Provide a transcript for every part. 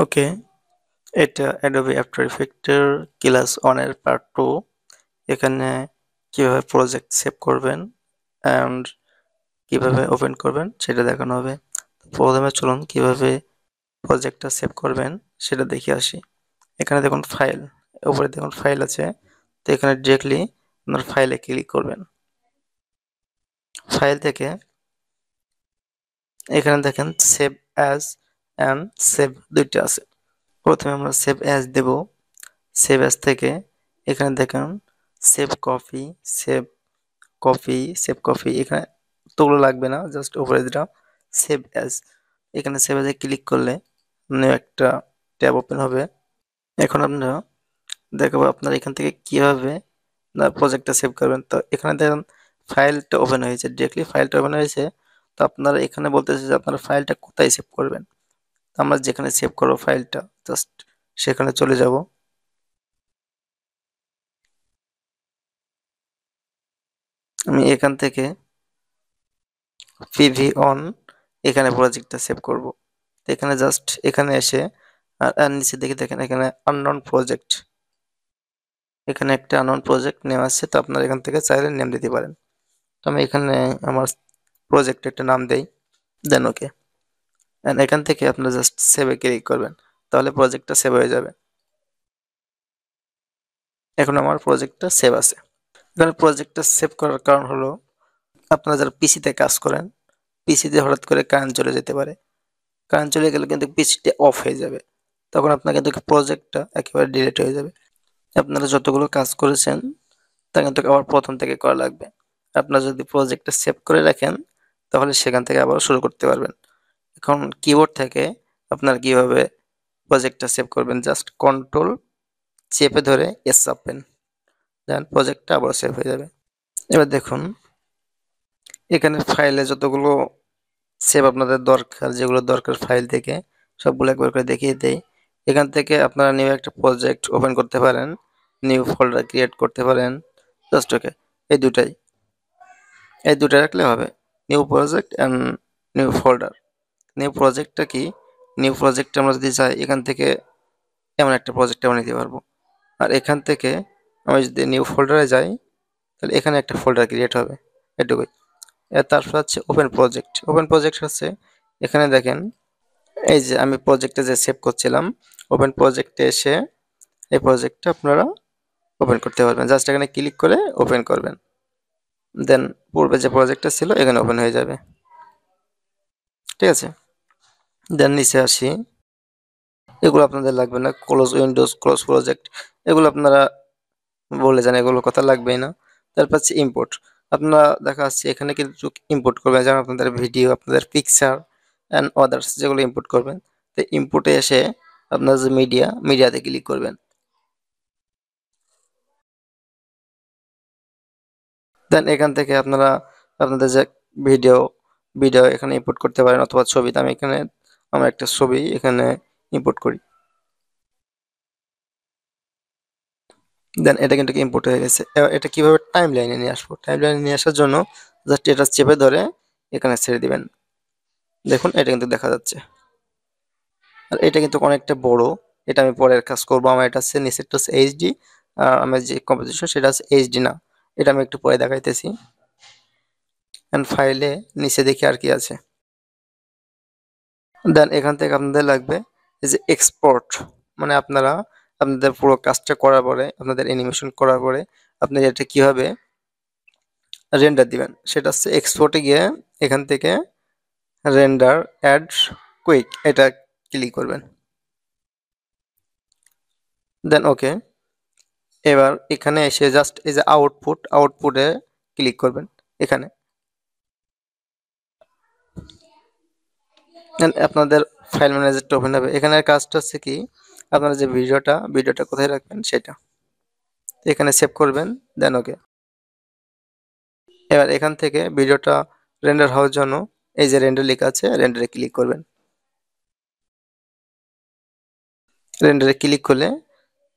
ওকে, এটা Adobe after ইফেক্টের class 1 এর part 2। এখানে কিভাবে প্রজেক্ট সেভ করবেন অ্যান্ড কিভাবে ওপেন করবেন সেটা দেখানো হবে। প্রথমে চলুন কিভাবে প্রজেক্টটা সেভ করবেন সেটা দেখে আসি। এখানে দেখুন ফাইল, উপরে দেখুন ফাইল আছে। তো এখানে ডিরেক্টলি আপনার ফাইলে ক্লিক করবেন। ফাইল থেকে এখানে দেখেন সেভ অ্যাজ অ্যান্ড সেভ দুইটা আছে। প্রথমে আমরা সেভ অ্যাজ দেব। সেভ অ্যাজ থেকে এখানে দেখেন save copy, save save copy এখানে তোগুলো লাগবে না, জাস্ট উপরে যেটা সেভ অ্যাজ, এখানে সেভ অ্যাজে ক্লিক করলে নিউ একটা ট্যাব ওপেন হবে। এখন আপনারা দেখাবো আপনারা এখান থেকে কিভাবে না প্রজেক্টটা সেভ করবেন। তো এখানে দেখেন ফাইলটা ওপেন হয়েছে, ডিরেক্টলি ফাইলটা ওপেন হয়েছে। তো আপনারা এখানে বলতেছে যে আপনারা ফাইলটা কোথায় সেভ করবেন। তো আমরা যেখানে সেভ করবো ফাইলটা জাস্ট সেখানে চলে যাব। আমি এখান থেকে পিভি অন এখানে প্রজেক্টটা সেভ করব। তো এখানে জাস্ট এখানে এসে আর নিচে দেখে দেখেন এখানে আননোন প্রজেক্ট, এখানে একটা আননোন প্রজেক্ট নেম আছে। তো আপনারা এখান থেকে চাইলে নেম দিতে পারেন। তো আমি এখানে আমার প্রজেক্ট একটা নাম দেই, দেন ওকে। এন্ড এখান থেকে আপনারা জাস্ট সেভে ক্লিক করবেন, তাহলে প্রজেক্টটা সেভ হয়ে যাবে। এখন আমার প্রজেক্টটা সেভ আছে। এখানে প্রজেক্টটা সেভ করার কারণ হলো আপনারা যারা পিসিতে কাজ করেন, পিসিতে হঠাৎ করে কারেন্ট চলে যেতে পারে। কারেন্ট চলে গেলে কিন্তু পিসিটা অফ হয়ে যাবে। তখন আপনার কিন্তু প্রজেক্টটা একেবারে ডিলিট হয়ে যাবে। আপনারা যতগুলো কাজ করেছেন তা কিন্তু আবার প্রথম থেকে করা লাগবে। আপনারা যদি প্রজেক্টটা সেভ করে রাখেন তাহলে সেখান থেকে আবার শুরু করতে পারবেন। এখন কিবোর্ড থেকে আপনারা কিভাবে প্রজেক্টটা সেভ করবেন, জাস্ট কন্ট্রোল চেপে ধরে এস চাপবেন, দেন প্রজেক্টটা আবার সেভ হয়ে যাবে। এবার দেখুন এখানে ফাইলে যতগুলো সেভ আপনাদের দরকার, যেগুলো দরকার ফাইল থেকে সবগুলো একবার করে দেখিয়ে দেই। এখান থেকে আপনারা নিউ একটা প্রজেক্ট ওপেন করতে পারেন, নিউ ফোল্ডার ক্রিয়েট করতে পারেন, জাস্ট ওকে। এই দুটাই, এই দুটা রাখলে হবে, new project and new folder. New প্রজেক্টটা কি, নিউ প্রজেক্টে আমরা যদি চাই এখান থেকে এমন একটা প্রজেক্ট আমরা নিতে পারবো। আর এখান থেকে আমি যদি নিউ ফোল্ডারে যাই তাহলে এখানে একটা ফোল্ডার ক্রিয়েট হবে, এটুকুই। তারপর হচ্ছে ওপেন প্রজেক্ট। ওপেন প্রজেক্ট হচ্ছে এখানে দেখেন এই যে আমি প্রজেক্টে যে সেভ করছিলাম, ওপেন প্রজেক্টে এসে এই প্রজেক্টটা আপনারা ওপেন করতে পারবেন। জাস্ট এখানে ক্লিক করে ওপেন করবেন, দেন পূর্বে যে প্রজেক্টটা ছিল এখানে ওপেন হয়ে যাবে। ঠিক আছে, দেন নিচে আসি। এগুলো আপনাদের লাগবে না, ক্লোজ উইন্ডোজ, ক্লোজ প্রজেক্ট, এগুলো আপনারা বলে যান, এগুলোর কথা লাগবেই না। তারপর হচ্ছে ইম্পোর্ট। আপনারা দেখা যাচ্ছে এখানে কিন্তু ইম্পোর্ট করবেন, যেমন আপনাদের ভিডিও, আপনাদের পিকচার অ্যান্ড আদার্স যেগুলো ইম্পোর্ট করবেন। তো ইম্পোর্টে এসে আপনার যে মিডিয়াতে ক্লিক করবেন। দেন এখান থেকে আপনারা আপনাদের যে ভিডিও ভিডিও এখানে ইম্পোর্ট করতে পারেন, অথবা ছবি। তো আমি এখানে আমার একটা ছবি এখানে ইম্পোর্ট করি। দেন এটা কিন্তু ইম্পোর্ট হয়ে গেছে। এবার এটা কিভাবে টাইম লাইনে নিয়ে আসবো, টাইম লাইনে নিয়ে আসার জন্য জাস্ট এটা চেপে ধরে এখানে ছেড়ে দিবেন। দেখুন এটা কিন্তু দেখা যাচ্ছে। আর এটা কিন্তু অনেকটা বড়, এটা আমি পরের কাজ করবো। আমার এটা হচ্ছে নিচেরটা হচ্ছে এইচডি, আর আমার যে কম্পোজিশন সেটা হচ্ছে এইচডি না। এটা আমি একটু পরে দেখাইতেছি। এন্ড ফাইলে নিচে দেখি আর কি আছে। দেন এখান থেকে আপনাদের লাগবে এই যে এক্সপোর্ট, মানে আপনারা আপনাদের পুরো কাজটা করার পরে, আপনাদের অ্যানিমেশন করার পরে আপনি এটা কিভাবে রেন্ডার দিবেন সেটা হচ্ছে এক্সপোর্টে গিয়ে এখান থেকে রেন্ডার অ্যাড কুইক এটা ক্লিক করবেন, দেন ওকে। এবার এখানে এসে জাস্ট এই যে আউটপুটে ক্লিক করবেন এখানে। দেন আপনাদের ফাইল ম্যানেজারটা ওপেন হবে। এখানে কাজটা হচ্ছে কি, আপনারা যে ভিডিওটা কোথায় রাখবেন সেটা এখানে সেভ করবেন, দেন ওকে। এবার এখান থেকে ভিডিওটা রেন্ডার হওয়ার জন্য এই যে রেন্ডার লেখা আছে, রেন্ডারে ক্লিক করবেন। রেন্ডারে ক্লিক করলে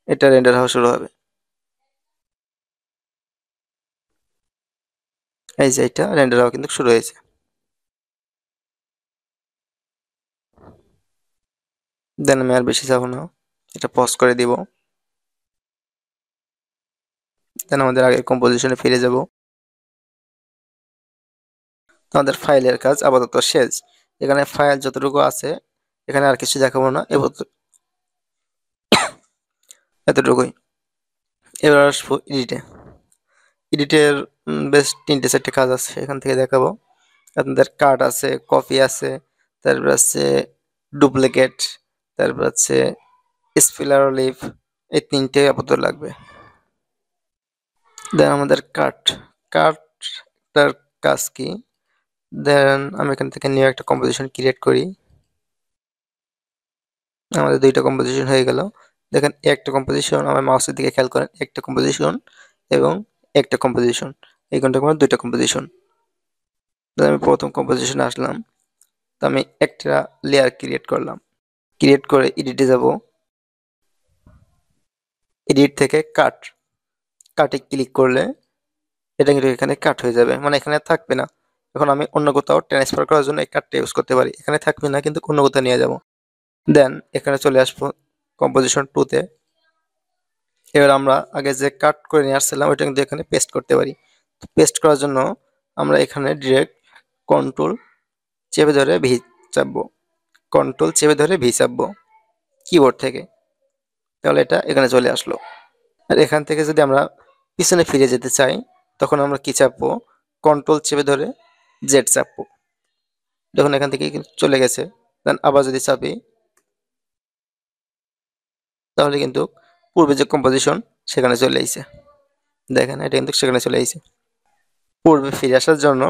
এটা রেন্ডার হওয়া শুরু হবে। এই যে এটা রেন্ডার হওয়া কিন্তু শুরু হয়েছে। দেন আমি আর বেশি যাবো না, এটা পজ করে দিব। দেন আমাদের আগের কম্পোজিশনে ফিরে যাব। আমাদের ফাইলের কাজ আপাতত শেষ। এখানে ফাইল যতটুকু আছে, এখানে আর কিছু দেখাবো না, এতটুকুই। এবার আসবো এডিটে। এডিটের বেশ 3-4টে কাজ আছে, এখান থেকে দেখাবো। আপনাদের কাট আছে, কপি আছে, তারপর আছে ডুপ্লিকেট, তারপর আছে স্পিলার লিভ, এই 3টে আপাতত লাগবে। দেন আমাদের কাটটার কাজ কি? দেন আমি এখান থেকে নিউ একটা কম্পোজিশন ক্রিয়েট করি। আমাদের 2টা কম্পোজিশন হয়ে গেল। দেখেন একটা কম্পোজিশন, আমার মাউসের দিকে খেয়াল করেন, একটা কম্পোজিশন এবং একটা কম্পোজিশন, এই ঘন্টা আমার 2টা কম্পোজিশন। আমি প্রথম কম্পোজিশনে আসলাম, তো আমি একটা লেয়ার ক্রিয়েট করলাম, ক্রিয়েট করে এডিটে যাব। এডিট থেকে কাটে ক্লিক করলে এটা কিন্তু এখানে কাট হয়ে যাবে, মানে এখানে থাকবে না। এখন আমি অন্য কোথাও ট্রান্সফার করার জন্য এই কাটটা ইউজ করতে পারি, এখানে থাকবে না কিন্তু অন্য কোথাও নিয়ে যাব। দেন এখানে চলে আসবো কম্পোজিশন 2তে। এবার আমরা আগে যে কাট করে নিয়ে আসছিলাম ওইটা কিন্তু এখানে পেস্ট করতে পারি। পেস্ট করার জন্য আমরা এখানে ডিরেক্ট কন্ট্রোল চেপে ধরে ভি চাপবো, কন্ট্রোল চেপে ধরে ভি চাপবো কিবোর্ড থেকে, তাহলে এটা এখানে চলে আসলো। আর এখান থেকে যদি আমরা পিছনে ফিরে যেতে চাই, তখন আমরা কি চাপবো, কন্ট্রোল চেপে ধরে জেড চাপবো, যখন এখান থেকে কিন্তু চলে গেছে। দেন আবার যদি চাপি, তাহলে কিন্তু পূর্বে যে কম্পোজিশন সেখানে চলে আইছে। দেখেন এটা কিন্তু সেখানে চলে আইছে। পূর্বে ফিরে আসার জন্য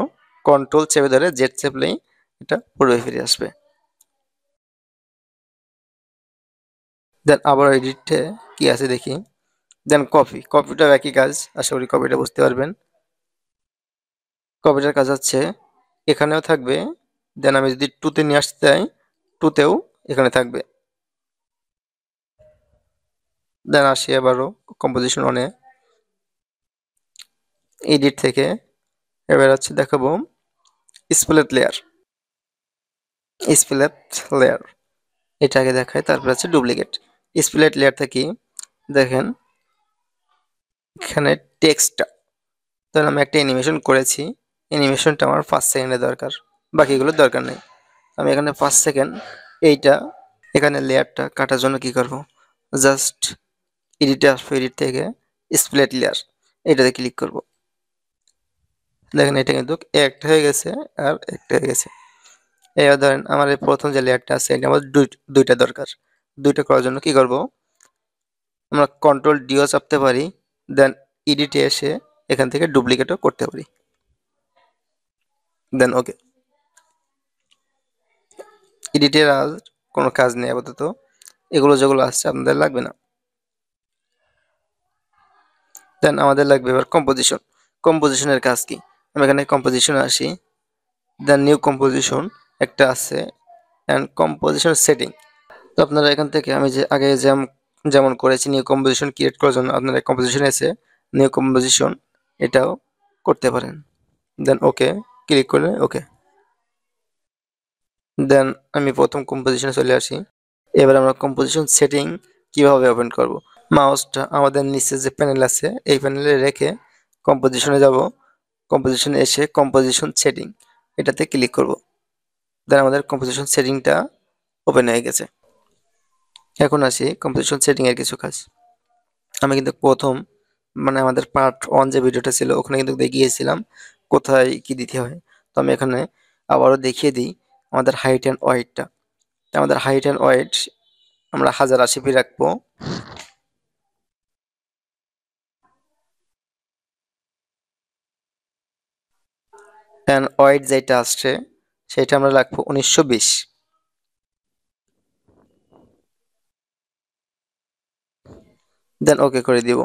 কন্ট্রোল চেপে ধরে জেড চাপলেই এটা পূর্বে ফিরে আসবে। দেন আবার এডিটে কি আছে দেখি। দেন কপিটাও একই কাজ, আশা করি কপিটা বুঝতে পারবেন। কপিটার কাজ হচ্ছে এখানেও থাকবে, দেন আমি যদি 2তে নিয়ে আসতে চাই 2তেও এখানে থাকবে। দেন আসি আবারও কম্পোজিশন অনে, এডিট থেকে এবার হচ্ছে দেখাবো স্প্লেট লেয়ার। স্প্লেট লেয়ার এটা আগে দেখায়, তারপর আছে ডুপ্লিকেট। স্প্লেট লেয়ারটা কি দেখেন, এখানে টেক্সটটা, ধরুন আমি একটা অ্যানিমেশন করেছি, অ্যানিমেশনটা আমার 5 সেকেন্ডের দরকার, বাকিগুলো দরকার নেই। আমি এখানে 5 সেকেন্ড এইটা, এখানে লেয়ারটা কাটার জন্য কি করব, জাস্ট এডিটে আসবো, এডিট থেকে স্প্লিট লেয়ার এটাতে ক্লিক করব। দেখেন এটা কিন্তু একটা হয়ে গেছে আর একটা হয়ে গেছে। এবার ধরেন আমার এই প্রথম যে লেয়ারটা আছে এটা আমার দুইটা দরকার। দুইটা করার জন্য কি করব, আমরা কন্ট্রোল ডিও চাপতে পারি, দেন এডিটে এসে এখান থেকে ডুপ্লিকেটও করতে পারি। দেন ওকে। এডিটের আর কোনো কাজ নেই আপাতত, এগুলো যেগুলো আসছে আপনাদের লাগবে না। দেন আমাদের লাগবে এবার কম্পোজিশনের কাজ কি, আমি এখানে কম্পোজিশনে আসি। দেন নিউ কম্পোজিশন একটা আছে, অ্যান্ড কম্পোজিশন সেটিং। তো আপনারা এখান থেকে আমি যে আগে যেমন করেছি নিউ কম্পোজিশন ক্রিয়েট করার জন্য আপনারা কম্পোজিশন এসে নিউ কম্পোজিশন এটাও করতে পারেন। দেন ওকে ক্লিক করলে ওকে। দেন আমি প্রথম কম্পোজিশনে চলে আসি। এবার আমরা কম্পোজিশন সেটিং কিভাবে ওপেন করব, মাউসটা আমাদের নিচে যে প্যানেল আছে এই প্যানেলে রেখে কম্পোজিশনে যাব, কম্পোজিশনে এসে কম্পোজিশন সেটিং এটাতে ক্লিক করব। দেন আমাদের কম্পোজিশন সেটিংটা ওপেন হয়ে গেছে। এখন আসি কম্পোজিশন সেটিং এর কিছু কাজ। আমি কিন্তু প্রথম মানে আমাদের পার্ট 1 যে ভিডিওটা ছিল ওখানে কিন্তু দেখিয়েছিলাম কোথায় কি দিতে হয়। তো আমি এখানে আবারও দেখিয়ে দিই আমাদের হাইট অ্যান্ড ওয়েটটা। আমাদের হাইট অ্যান্ড ওয়েট আমরা 1080p রাখবো। অ্যান্ড ওয়েট যেটা আসছে সেটা আমরা রাখবো 1920। দেন ওকে করে দিব।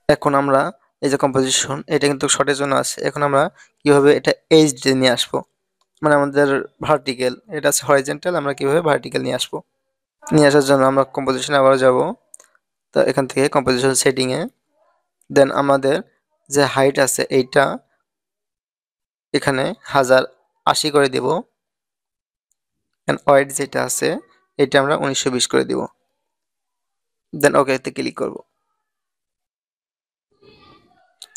এখন আমরা এই যে কম্পোজিশন এটা কিন্তু শর্টের জন্য আছে, এখন আমরা কিভাবে এটা এইচডি নিয়ে আসবো, মানে আমাদের ভার্টিক্যাল এটা আছে হরিজন্টাল, আমরা কিভাবে ভার্টিক্যাল নিয়ে আসবো। নিয়ে আসার জন্য আমরা কম্পোজিশনে আবার যাব। তো এখান থেকে কম্পোজিশন সেটিংয়ে দেন আমাদের যে হাইট আছে এইটা এখানে 80 করে দিব, এন্ড ওয়েট যেটা আছে এটা আমরা 1920 করে দিব। দেন ওকে তে ক্লিক করব।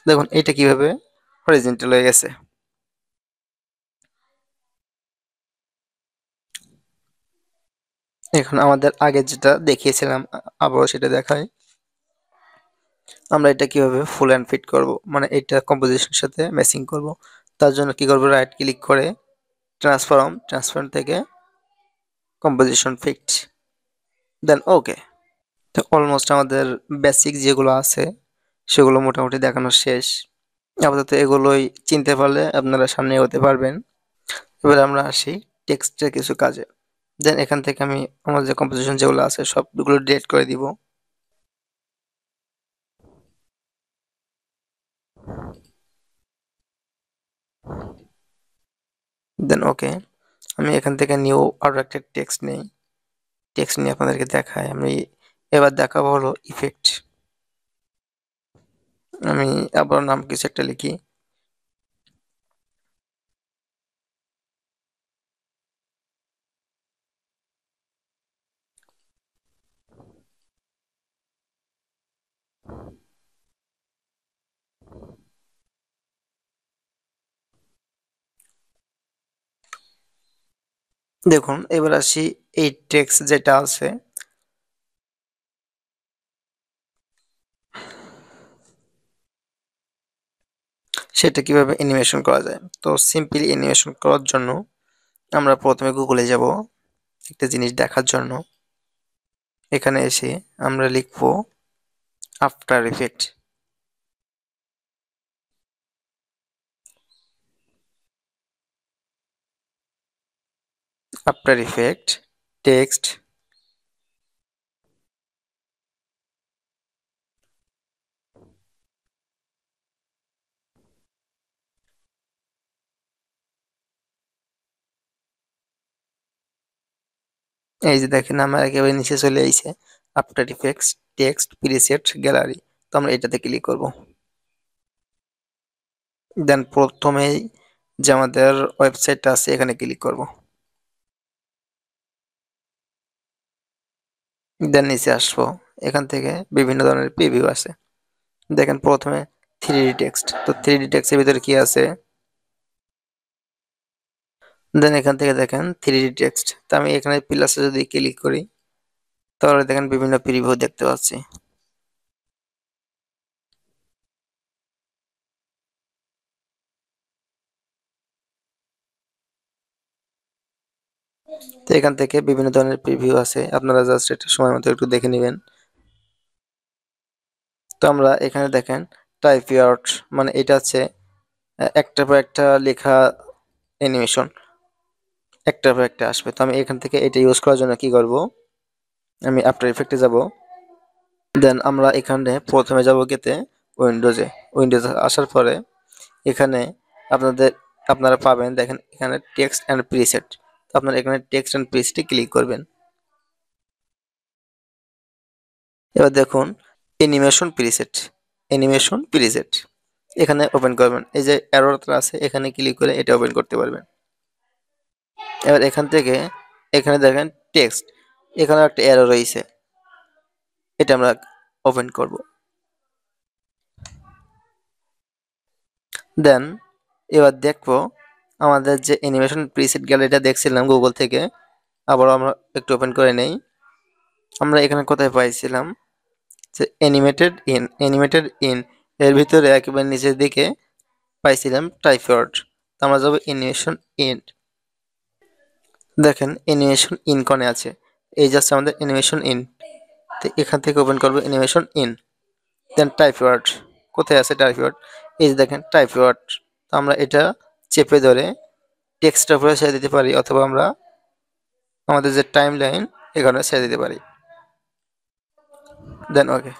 দেখুন এটা কিভাবে হরিজন্টাল হয়ে গেছে। এখন আমাদের আগে যেটা দেখিয়েছিলাম আবারও সেটা দেখাই। আমরা এটা কিভাবে ফুল এন্ড ফিট করব, মানে এটা কম্পোজিশনের সাথে ম্যাচিং করব। তার জন্য কি করব, রাইট ক্লিক করে ট্রান্সফর্ম থেকে কম্পোজিশন ফিট, দেন ওকে। তো অলমোস্ট আমাদের বেসিক যেগুলো আছে সেগুলো মোটামুটি দেখানো শেষ। আপাতত এগুলোই চিনতে পারলে আপনারা সামনে এগোতে পারবেন। এবার আমরা আসি টেক্সটের কিছু কাজে। দেন এখান থেকে আমি আমার যে কম্পোজিশন যেগুলো আছে সবগুলো ডিলিট করে দিব। দেন ওকে। আমি এখান থেকে নিউ আরো একটা টেক্সট নেই, টেক্সট নিয়ে আপনাদেরকে দেখাই। আমি এবার দেখাবো হলো ইফেক্ট। আমি আবার নাম কিছু একটা লিখি। দেখুন এবার আসি এই টেক্সট যেটা আছে সেটা কিভাবে অ্যানিমেশন করা যায়। তো সিম্পলি অ্যানিমেশন করার জন্য আমরা প্রথমে গুগলে যাব একটা জিনিস দেখার জন্য। এখানে এসে আমরা লিখব after effect. After effect text এই যে দেখেন আমার একেবারে নিচে চলে আইছে after effects text preset gallery. তো আমরা এটাতে ক্লিক করব। দেন প্রথমেই যে আমাদের ওয়েবসাইটটা আছে এখানে ক্লিক করব। দেন নিচে আসবো, এখান থেকে বিভিন্ন ধরনের প্রিভিউ আছে। দেখেন প্রথমে 3D টেক্সট। তো 3D টেক্সটের ভিতরে কি আছে, দেন এখান থেকে দেখেন 3D টেক্সট। তো আমি এখানে প্লাসে যদি ক্লিক করি তাহলে দেখেন বিভিন্ন প্রিভিউ দেখতে পাচ্ছি। তো এখান থেকে বিভিন্ন ধরনের প্রিভিউ আছে, আপনারা জাস্ট এটা সময় মতো একটু দেখে নেবেন। তো আমরা এখানে দেখেন টাইপ আউট, মানে এটা হচ্ছে একটার পর একটা লেখা অ্যানিমেশন, একটার পর একটা আসবে। তো আমি এখান থেকে এটা ইউজ করার জন্য কি করব, আমি আফটার ইফেক্টে যাব। দেন আমরা এখানে প্রথমে যাব কেতে, উইন্ডোজে আসার পরে এখানে আপনাদের আপনারা পাবেন দেখেন এখানে টেক্সট অ্যান্ড প্রিসেট। তো আপনারা এখানে টেক্সট অ্যান্ড প্রিসেটে ক্লিক করবেন। এবার দেখুন অ্যানিমেশন প্রিসেট এখানে ওপেন করবেন। এই যে অ্যারোটা আছে এখানে ক্লিক করে এটা ওপেন করতে পারবেন। এবার এখান থেকে এখানে দেখেন টেক্সট, এখানে একটা অ্যারো রয়েছে, এটা আমরা ওপেন করব। দেন এবার দেখবো আমাদের যে অ্যানিমেশন প্রিসেট গ্যালারিটা দেখছিলাম গুগল থেকে, আবারও আমরা একটু ওপেন করে নেই। আমরা এখানে কোথায় পাইছিলাম যে অ্যানিমেটেড ইন এর ভিতরে একেবারে নিচের দিকে পাইছিলাম টাইপওয়ার্ড। তো আমরা যাবো অ্যানিমেশন ইন। দেখেন অ্যানিমেশন ইন কনে আছে, এই যাচ্ছে আমাদের অ্যানিমেশন ইন। তো এখান থেকে ওপেন করবো অ্যানিমেশন ইন। দেন টাইপওয়ার্ড, কোথায় আছে টাইপওয়ার্ড, এই যে দেখেন টাইপওয়ার্ড। তো আমরা এটা চেপে ধরে টেক্সটটা উপরে ছেড়ে দিতে পারি, অথবা আমরা আমাদের যে টাইম লাইন এখানে ছেড়ে দিতে পারি। দেন ওকে।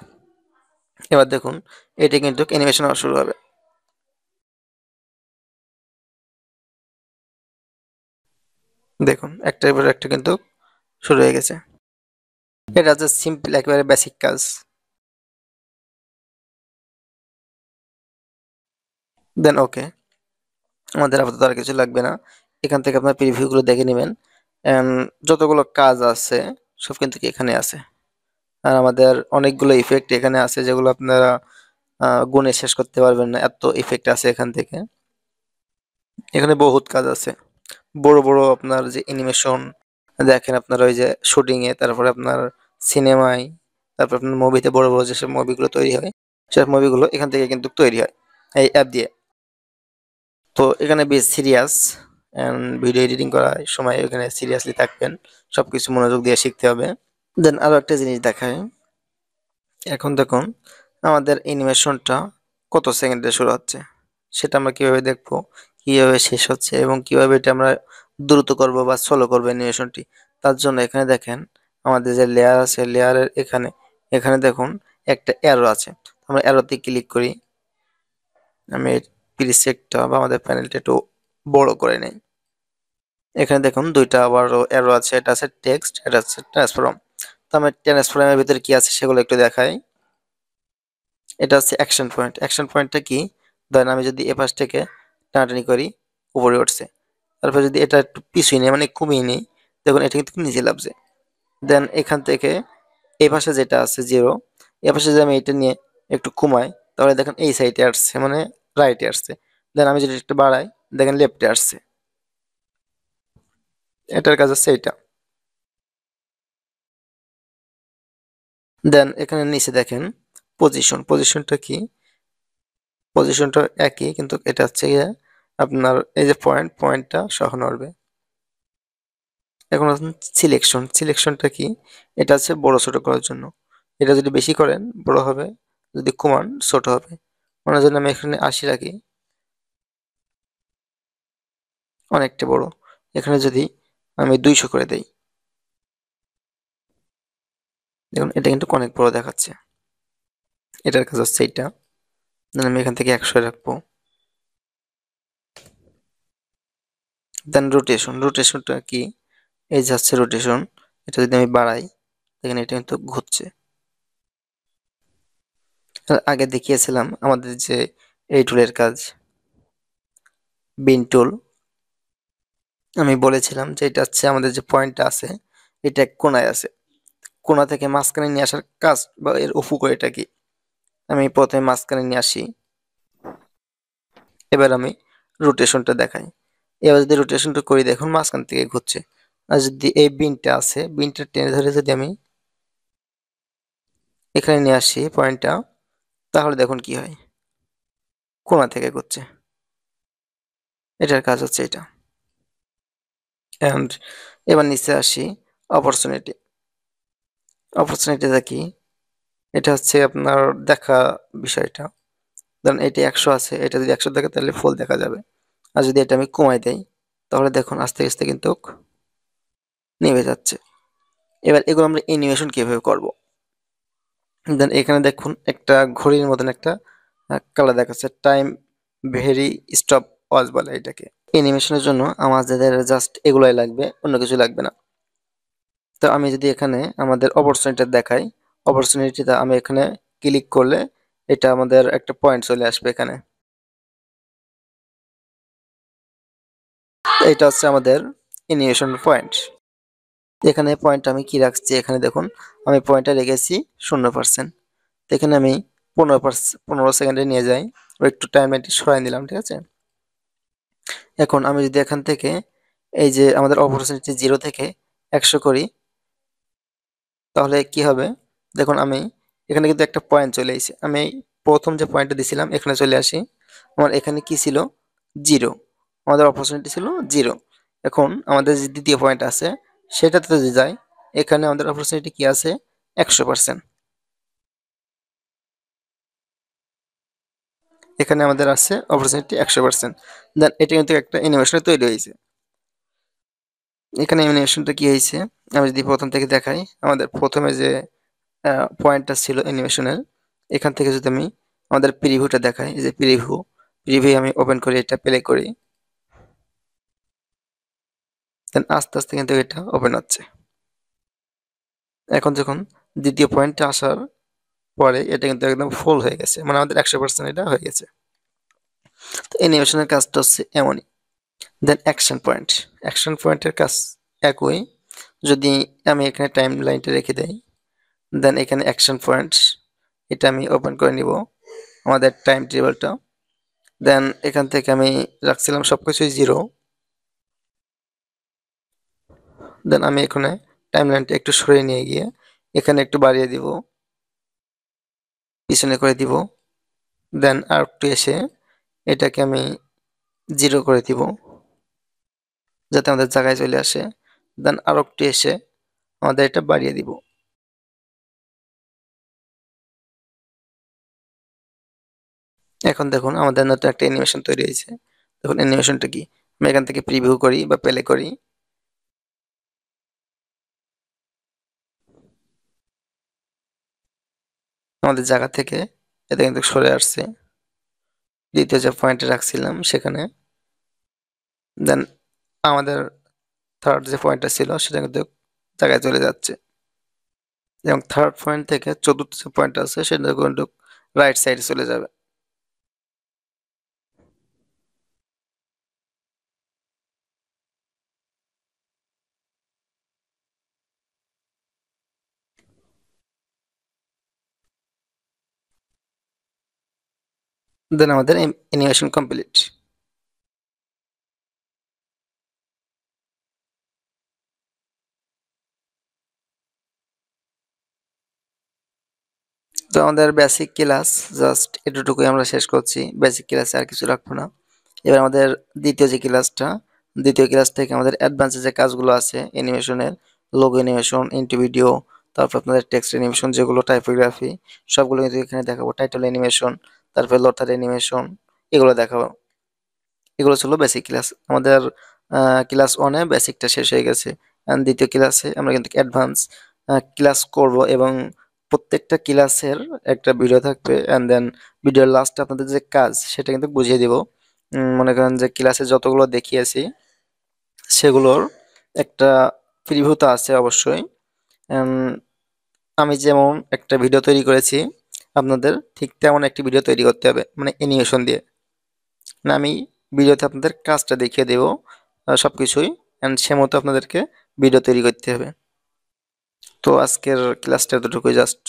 এবার দেখুন এটা কিন্তু অ্যানিমেশন হওয়া শুরু হবে। দেখুন একটার পর একটা কিন্তু শুরু হয়ে গেছে। এটা হচ্ছে সিম্পল একেবারে বেসিক কাজ। দেন ওকে, আমাদের আপাতত আর কিছু লাগবে না। এখান থেকে আপনার প্রিভিউগুলো দেখে নেবেন। যতগুলো কাজ আছে সব কিন্তু এখানে আছে। আর আমাদের অনেকগুলো ইফেক্ট এখানে আছে যেগুলো আপনারা গুণে শেষ করতে পারবেন না, এত ইফেক্ট আছে এখান থেকে। এখানে বহুত কাজ আছে, বড় বড় আপনার যে অ্যানিমেশন দেখেন আপনার ওই যে শুটিং এ, তারপরে আপনার সিনেমায়, তারপর আপনার মুভিতে বড় বড় যেসব মুভিগুলো তৈরি হয় সেসব মুভিগুলো এখান থেকে কিন্তু তৈরি হয় এই অ্যাপ দিয়ে। তো এখানে বেশ সিরিয়াস ভিডিও এডিটিং করার সময় এখানে সিরিয়াসলি থাকবেন, সবকিছু মনোযোগ দিয়ে শিখতে হবে। দেন আরো একটা জিনিস দেখায়, এখন দেখুন আমাদের অ্যানিমেশনটা কত সেকেন্ডে শুরু হচ্ছে সেটা আমরা কিভাবে দেখবো, কিভাবে শেষ হচ্ছে এবং কিভাবে এটা আমরা দ্রুত করব বা স্লো করবো অ্যানিমেশনটি। তার জন্য এখানে দেখেন আমাদের যে লেয়ার আছে, লেয়ারের এখানে এখানে দেখুন একটা অ্যারো আছে, আমরা অ্যারোতে ক্লিক করি। আমি প্রিসেটটা বা আমাদের প্যানেলটা একটু বড় করে নেই। এখানে দেখুন দুইটা আবার অ্যারো আছে, এটা আছে টেক্সট, এটা আছে ট্রান্সফর্ম। তো আমি ট্রান্সফর্মের ভিতরে কি আছে সেগুলো একটু দেখাই। এটা হচ্ছে অ্যাকশন পয়েন্ট। অ্যাকশন পয়েন্টটা কি, ধরেন আমি যদি এ পাশ থেকে টানাটানি করি উপরে উঠছে, তারপর যদি এটা একটু পিছিয়ে নিই মানে কমিয়ে নিই, দেখুন এটা কিন্তু নিচে লাফছে। দেন এখান থেকে এই পাশে যেটা আছে জিরো, এ পাশে যদি আমি এটা নিয়ে একটু কমাই তাহলে দেখেন এই সাইডে আসছে মানে রাইটে আসছে। দেন আমি যদি একটু বাড়াই দেখেন লেফটে আসছে। এটার কাজ হচ্ছে এটা। দেন এখানে নিচে দেখেন পজিশন, পজিশনটা কি, পজিশনটা একই কিন্তু এটা হচ্ছে গিয়ে আপনার এই যে পয়েন্টটা সহ নড়বে। এখন আসুন সিলেকশন, সিলেকশনটা কি, এটা হচ্ছে বড় ছোট করার জন্য। এটা যদি বেশি করেন বড় হবে, যদি কমান ছোট হবে। মানে জন্য আমি এখানে 80 রাখি, অনেকটা বড়। এখানে যদি আমি 200 করে দেই, দেখুন এটা কিন্তু অনেক বড় দেখাচ্ছে। এটার কাজ হচ্ছে এটা। দেন আমি এখান থেকে 100 রাখবো। দেন রোটেশন, রোটেশনটা কি, এই যে হচ্ছে রোটেশন, এটা যদি আমি বাড়াই দেখেন এটা কিন্তু ঘুরছে। আগে দেখিয়েছিলাম আমাদের যে এই টুলের কাজ, বিন টুল, আমি বলেছিলাম যে এটা হচ্ছে আমাদের যে পয়েন্টটা আছে এটা এক কোণায় আছে, কোণা থেকে মাঝখানে নিয়ে আসার কাজ বা এর উপকারিতা কি। আমি প্রথমে মাঝখানে নিয়ে আসি, এবার আমি রোটেশনটা দেখাই। এবার যদি রোটেশনটা করি দেখুন মাঝখান থেকে ঘুরছে। আর যদি এই বিনটা আছে, বিনটা টেনে ধরে যদি আমি এখানে নিয়ে আসি পয়েন্টটা, তাহলে দেখুন কি হয়, কোণা থেকে ঘুরছে। এটার কাজ হচ্ছে এটা। অ্যান্ড এবার নিচে আসি অপরচুনিটি, অপরচুনিটিটা কি, এটা হচ্ছে আপনার দেখা বিষয়টা। ধরেন এটা 100 আছে, এটা যদি 100 থাকে তাহলে ফুল দেখা যাবে। আর যদি এটা আমি কমাই দেই তাহলে দেখুন আস্তে আস্তে কিন্তু নেমে যাচ্ছে। এবার এগুলো আমরা অ্যানিমেশন কিভাবে করব, দেন এখানে দেখুন একটা ঘড়ির মতন একটা কালার দেখাচ্ছে, টাইম ভেরি স্টপ ওয়াচ বলে এটাকে। অ্যানিমেশনের জন্য আমাদের জাস্ট এগুলাই লাগবে, অন্য কিছু লাগবে না। তো আমি যদি এখানে আমাদের অপরচুনিটি দেখাই, অপরচুনিটিতে আমি এখানে ক্লিক করলে এটা আমাদের একটা পয়েন্ট চলে আসবে এখানে। এটা হচ্ছে আমাদের অ্যানিমেশন পয়েন্ট। এখানে পয়েন্ট আমি কি রাখছি, এখানে দেখুন আমি পয়েন্টটা রেখেছি 0%। তো এখানে আমি 15 সেকেন্ডে নিয়ে যাই, একটু টাইমটি সরাই নিলাম, ঠিক আছে। এখন আমি যদি এখান থেকে এই যে আমাদের অপরচুনিটি 0 থেকে 100 করি তাহলে কি হবে, দেখুন আমি এখানে কিন্তু একটা পয়েন্ট চলে এসেছে। আমি প্রথম যে পয়েন্টটা দিছিলাম এখানে চলে আসি, আমার এখানে কি ছিল, 0, আমাদের অপরচুনিটি ছিল 0। এখন আমাদের যে দ্বিতীয় পয়েন্ট আছে সেটাতে যদি যাই, এখানে আমাদের অপরচুনিটি কি আছে, 100%। এখানে আমাদের আছে অপরচুনিটি 100%। দেন এটা কিন্তু একটা অ্যানিমেশন তৈরি হয়েছে। এখানে অ্যানিমেশনটা কি হয়েছে, আমি যদি প্রথম থেকে দেখাই, আমাদের প্রথমে যে পয়েন্টটা ছিল অ্যানিমেশনের, এখান থেকে যদি আমি আমাদের প্রিভিউটা দেখাই, এই যে প্রিভিউ, প্রিভিউ আমি ওপেন করি, এটা প্লে করি, দেন আস্তে আস্তে কিন্তু এটা ওপেন হচ্ছে। এখন যখন দ্বিতীয় পয়েন্টটা আসার পরে এটা কিন্তু একদম ফুল হয়ে গেছে, মানে আমাদের 100% এটা হয়ে গেছে। তো অ্যানিমেশনের কাজটা হচ্ছে এমনই। দেন অ্যাকশন পয়েন্টের কাজ একই। যদি আমি এখানে টাইম লাইনটা রেখে দেই, দেন এখানে অ্যাকশন পয়েন্টস এটা আমি ওপেন করে নিব আমাদের টাইম টেবিলটা। দেন এখান থেকে আমি রাখছিলাম সবকিছুই 0। দেন আমি এখানে টাইমলাইনটা একটু সরিয়ে নিয়ে গিয়ে এখানে একটু বাড়িয়ে দিব, পিছনে করে দিব। দেন আর একটু এসে এটাকে আমি 0 করে দিব যাতে আমাদের জায়গায় চলে আসে। দেন আর একটু এসে আমাদের এটা বাড়িয়ে দিব। এখন দেখুন আমাদের নতুন একটা অ্যানিমেশন তৈরি হয়েছে। দেখুন অ্যানিমেশনটা কি, আমি এখান থেকে প্রিভিউ করি বা প্লে করি। আমাদের জায়গা থেকে এটা কিন্তু সরে আসছে দ্বিতীয় যে পয়েন্টে রাখছিলাম সেখানে। দেন আমাদের থার্ড যে পয়েন্টটা ছিল সেটা কিন্তু জায়গায় চলে যাচ্ছে, এবং থার্ড পয়েন্ট থেকে চতুর্থ যে পয়েন্ট আছে সেটা কিন্তু রাইট সাইডে চলে যাবে। দেন আমাদের অ্যানিমেশন কমপ্লিট। তো আমাদের বেসিক ক্লাস জাস্ট এতটুকুই আমরা শেষ করছি, বেসিক ক্লাসে আর কিছু রাখবো না। এবার আমাদের দ্বিতীয় যে ক্লাসটা, দ্বিতীয় ক্লাস থেকে আমাদের অ্যাডভান্সে যে কাজগুলো আছে অ্যানিমেশনের, লোগো অ্যানিমেশন, ইন্টু ভিডিও, তারপর আপনাদের টেক্সট অ্যানিমেশন যেগুলো টাইপোগ্রাফি, সবগুলো কিন্তু এখানে দেখাবো। টাইটেল অ্যানিমেশন, তারপরে লটার অ্যানিমেশন, এগুলো দেখাবো। এগুলো ছিল বেসিক ক্লাস। আমাদের ক্লাস 1 এ বেসিকটা শেষ হয়ে গেছে। অ্যান্ড দ্বিতীয় ক্লাসে আমরা কিন্তু অ্যাডভান্স ক্লাস করব, এবং প্রত্যেকটা ক্লাসের একটা ভিডিও থাকবে, অ্যান্ড দেন ভিডিওর লাস্টে আপনাদের যে কাজ সেটা কিন্তু বুঝিয়ে দিব। মনে করেন যে ক্লাসে যতগুলো দেখিয়েছি সেগুলোর একটা প্রিভিউ তো আছে অবশ্যই। আমি যেমন একটা ভিডিও তৈরি করেছি আপনাদের ঠিক তেমন একটি ভিডিও তৈরি করতে হবে, মানে অ্যানিমেশন দিয়ে। না, আমি ভিডিওতে আপনাদের কাজটা দেখিয়ে দেব সবকিছুই, অ্যান্ড সে মতো আপনাদেরকে ভিডিও তৈরি করতে হবে। তো আজকের ক্লাসটা এতটুকুই জাস্ট।